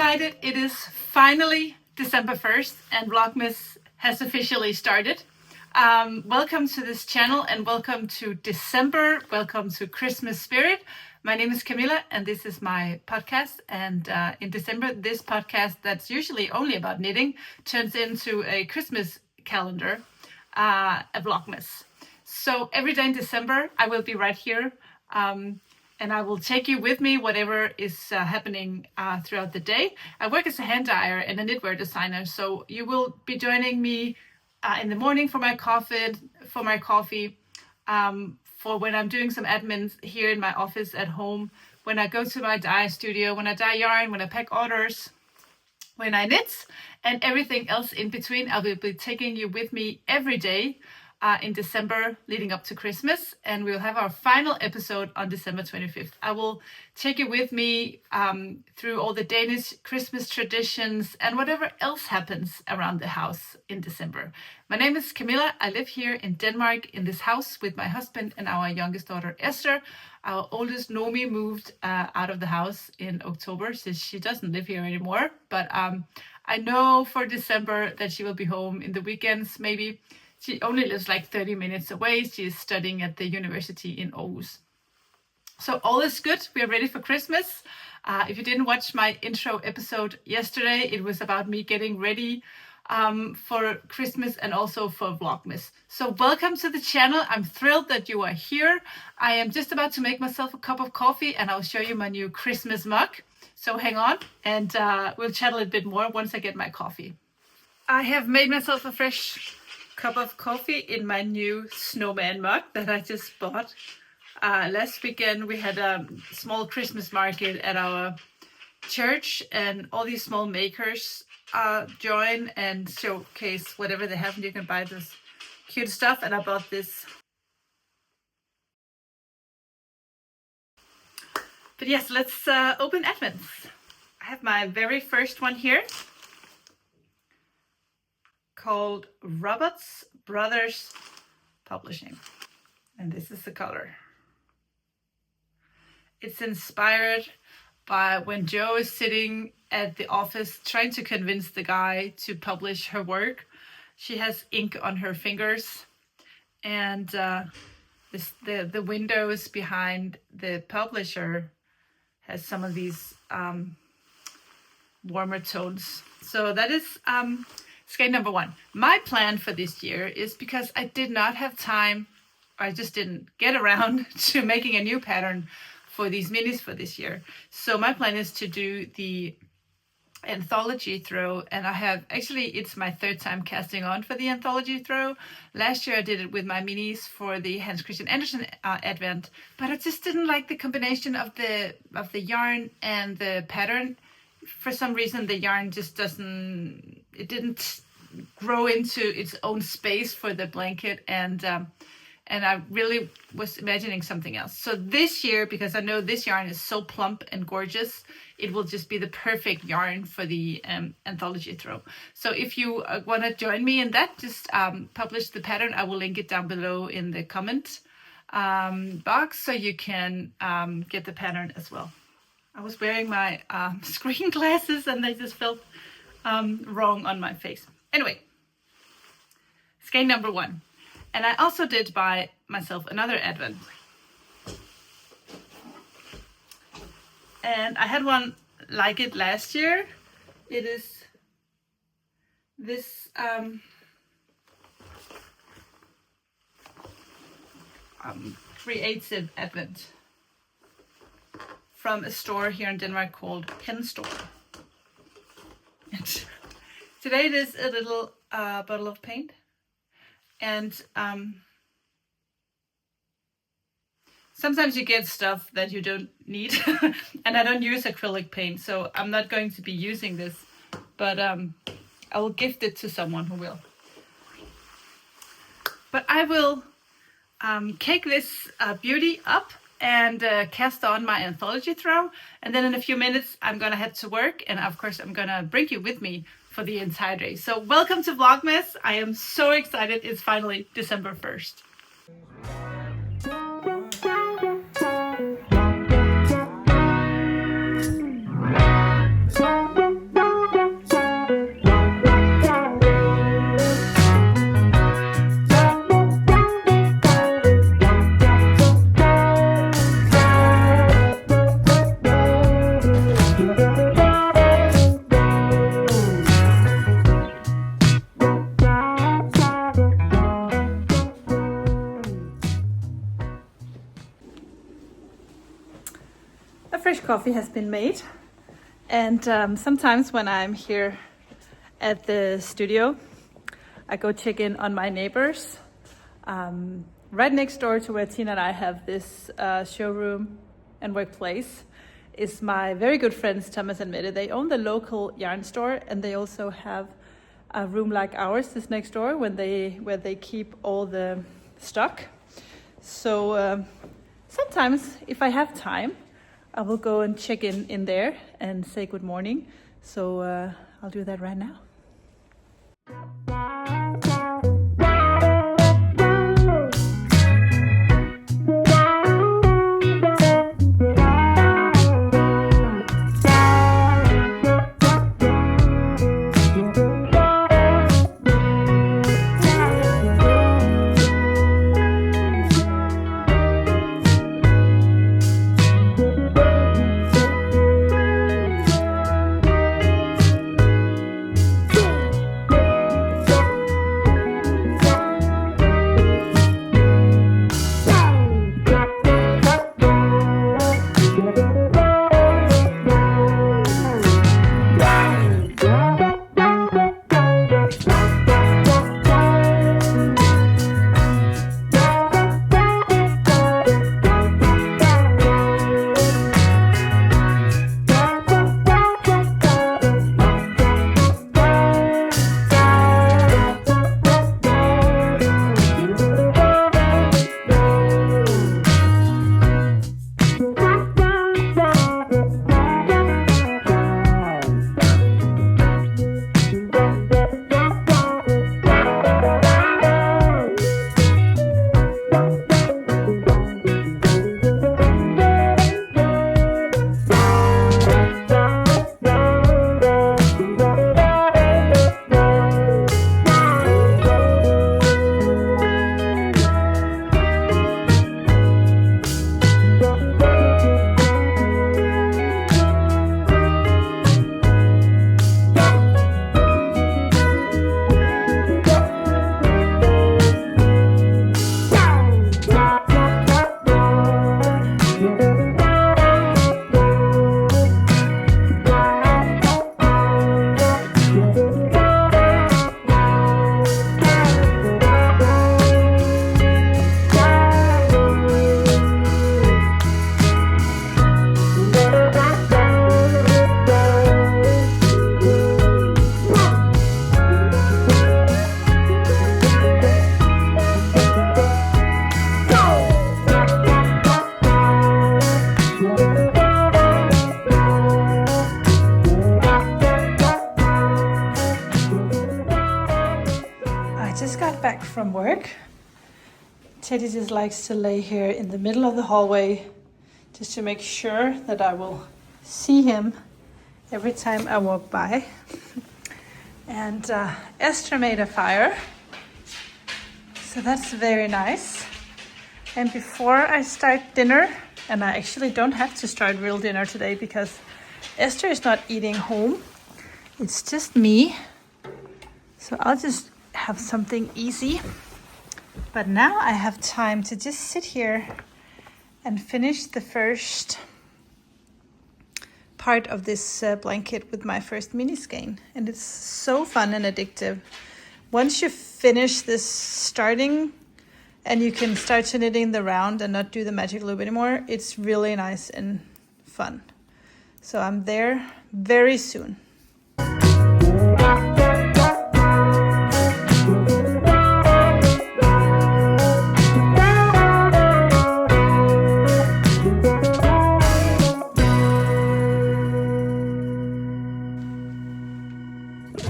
excited. It is finally December 1st and Vlogmas has officially started. Welcome to this channel and welcome to December. Welcome to Christmas spirit. My name is Camilla and this is my podcast. And in December, this podcast that's usually only about knitting turns into a Christmas calendar, a Vlogmas. So every day in December, I will be right here. And I will take you with me, whatever is happening throughout the day. I work as a hand dyer and a knitwear designer, so you will be joining me in the morning for my coffee, for when I'm doing some admin here in my office at home, when I go to my dye studio, when I dye yarn, when I pack orders, when I knit, and everything else in between. I will be taking you with me every day in December leading up to Christmas, and we'll have our final episode on December 25th. I will take you with me through all the Danish Christmas traditions and whatever else happens around the house in December. My name is Camilla. I live here in Denmark in this house with my husband and our youngest daughter Esther. Our oldest Nomi moved out of the house in October, since she doesn't live here anymore, but I know for December that she will be home in the weekends maybe. She only lives like 30 minutes away. She is studying at the university in Aarhus. So all is good. We are ready for Christmas. If you didn't watch my intro episode yesterday, it was about me getting ready for Christmas and also for Vlogmas. So welcome to the channel. I'm thrilled that you are here. I am just about to make myself a cup of coffee and I'll show you my new Christmas mug. So hang on and we'll chat a little bit more once I get my coffee. I have made myself a fresh cup of coffee in my new snowman mug that I just bought. Last weekend we had a small Christmas market at our church and all these small makers join and showcase whatever they have, and you can buy this cute stuff, and I bought this. But yes, let's open advents. I have my very first one here, called Roberts Brothers Publishing, and this is the color. It's inspired by when Jo is sitting at the office trying to convince the guy to publish her work. She has ink on her fingers, and the windows behind the publisher has some of these warmer tones. So that is skein number 1. My plan for this year is, because I did not have time, I just didn't get around to making a new pattern for these minis for this year. So my plan is to do the anthology throw, and I have, actually it's my 3rd time casting on for the anthology throw. Last year I did it with my minis for the Hans Christian Andersen advent, but I just didn't like the combination of the yarn and the pattern. For some reason the yarn just didn't grow into its own space for the blanket, and I really was imagining something else. So this year, because I know this yarn is so plump and gorgeous, it will just be the perfect yarn for the anthology throw. So if you want to join me in that, just publish the pattern. I will link it down below in the comment box so you can get the pattern as well. I was wearing my screen glasses and they just felt wrong on my face. Anyway, skein number 1. And I also did buy myself another advent. And I had one like it last year. It is this creative advent from a store here in Denmark called Pen Store. And today it is a little bottle of paint, and sometimes you get stuff that you don't need, and I don't use acrylic paint, so I'm not going to be using this, but I will gift it to someone who will. But I will cake this beauty up and cast on my anthology throw, and then in a few minutes I'm gonna head to work, and of course I'm gonna bring you with me for the entire day. So welcome to Vlogmas. I am so excited. It's finally December 1st. Coffee has been made, and sometimes when I'm here at the studio, I go check in on my neighbors. Right next door to where Tina and I have this showroom and workplace is my very good friends Thomas and Mette. They own the local yarn store, and they also have a room like ours this next door where they keep all the stock. So sometimes if I have time, I will go and check in there and say good morning. So I'll do that right now. From work. Teddy just likes to lay here in the middle of the hallway just to make sure that I will see him every time I walk by. And Esther made a fire, so that's very nice. And before I start dinner, and I actually don't have to start real dinner today because Esther is not eating home, it's just me, so I'll just have something easy. But now I have time to just sit here and finish the first part of this blanket with my first mini skein, and it's so fun and addictive. Once you finish this starting and you can start to knitting the round and not do the magic loop anymore, it's really nice and fun. So I'm there very soon.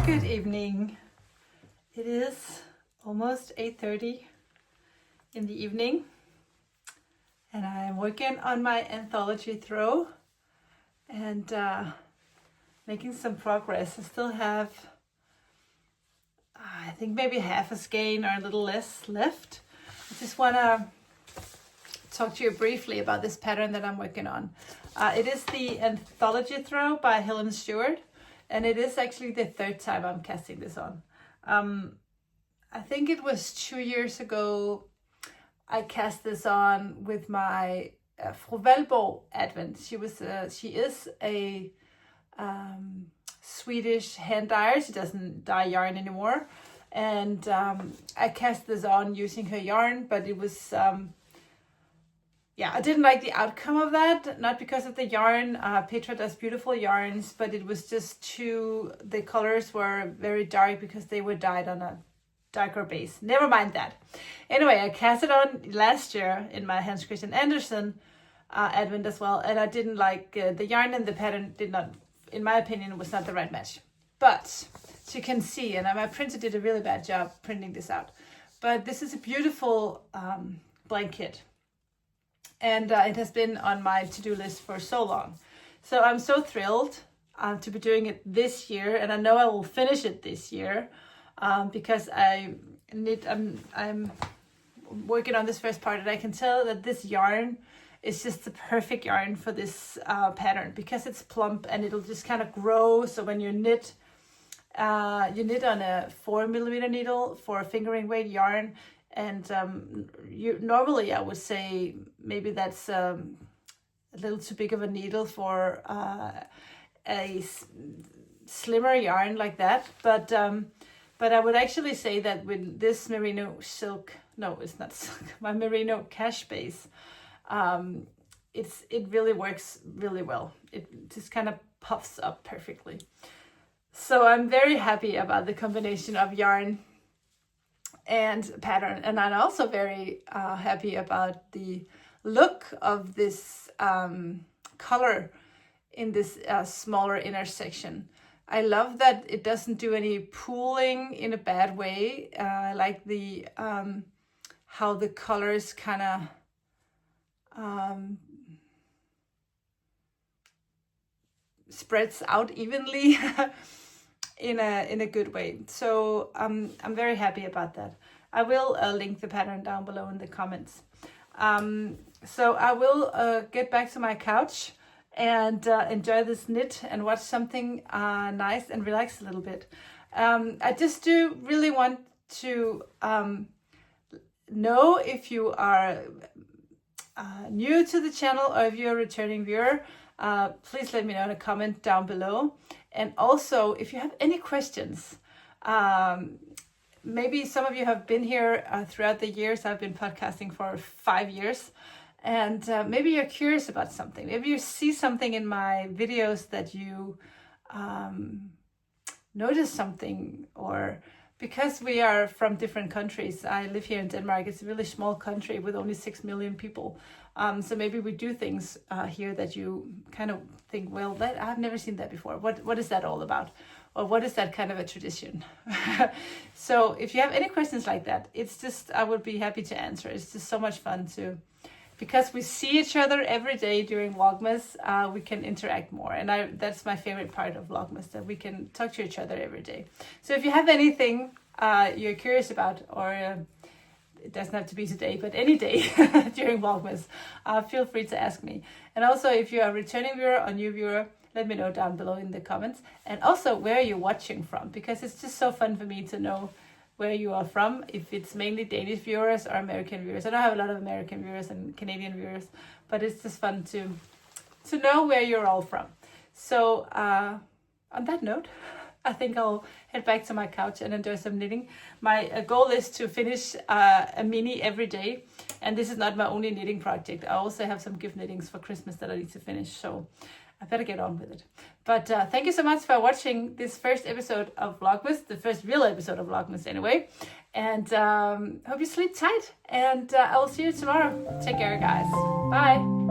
Good evening. It is almost 8:30 in the evening, and I'm working on my anthology throw and making some progress. I still have, I think maybe half a skein or a little less left. I just want to talk to you briefly about this pattern that I'm working on. It is the anthology throw by Helen Stewart. And it is actually the third time I'm casting this on. I think it was 2 years ago I cast this on with my Fru Valborg Advent. She is a Swedish hand dyer. She doesn't dye yarn anymore. And I cast this on using her yarn, but it was, I didn't like the outcome of that. Not because of the yarn. Petra does beautiful yarns, but it was just the colors were very dark because they were dyed on a darker base. Never mind that. Anyway, I cast it on last year in my Hans Christian Andersen Advent as well, and I didn't like the yarn, and the pattern did not, in my opinion, was not the right match. But as you can see, and my printer did a really bad job printing this out, but this is a beautiful blanket, and it has been on my to-do list for so long. So I'm so thrilled to be doing it this year, and I know I will finish it this year because I'm working on this first part, and I can tell that this yarn is just the perfect yarn for this pattern because it's plump and it'll just kind of grow. So when you knit on a 4mm needle for fingering weight yarn, and normally I would say maybe that's a little too big of a needle for a slimmer yarn like that, but I would actually say that with this merino silk, no, it's not silk, my merino cash base, it really works really well. It just kind of puffs up perfectly. So I'm very happy about the combination of yarn and pattern, and I'm also very happy about the look of this color in this smaller inner section. I love that it doesn't do any pooling in a bad way. I like the how the colors kind of spreads out evenly in a good way. So I'm very happy about that. I will link the pattern down below in the comments. So I will get back to my couch and enjoy this knit and watch something nice and relax a little bit. I just do really want to know if you are new to the channel or if you're a returning viewer. Please let me know in a comment down below. And also, if you have any questions, maybe some of you have been here throughout the years. I've been podcasting for 5 years. And maybe you're curious about something. Maybe you see something in my videos that you notice something, or because we are from different countries. I live here in Denmark. It's a really small country with only 6 million people. So maybe we do things here that you kind of think, well, I've never seen that before. What is that all about? Or what is that kind of a tradition? So if you have any questions like that, it's just, I would be happy to answer. It's just so much fun because we see each other every day during Vlogmas, we can interact more. And that's my favorite part of Vlogmas, that we can talk to each other every day. So if you have anything you're curious about, or it doesn't have to be today, but any day during Vlogmas, feel free to ask me. And also, if you're a returning viewer or new viewer, let me know down below in the comments. And also, where you're watching from, because it's just so fun for me to know where you are from, if it's mainly Danish viewers or American viewers. I don't have a lot of American viewers and Canadian viewers, but it's just fun to know where you're all from. So on that note, I think I'll head back to my couch and enjoy some knitting. My goal is to finish a mini every day, and this is not my only knitting project. I also have some gift knittings for Christmas that I need to finish, so I better get on with it. But thank you so much for watching this first episode of Vlogmas, the first real episode of Vlogmas anyway. And hope you sleep tight, and I will see you tomorrow. Take care, guys. Bye.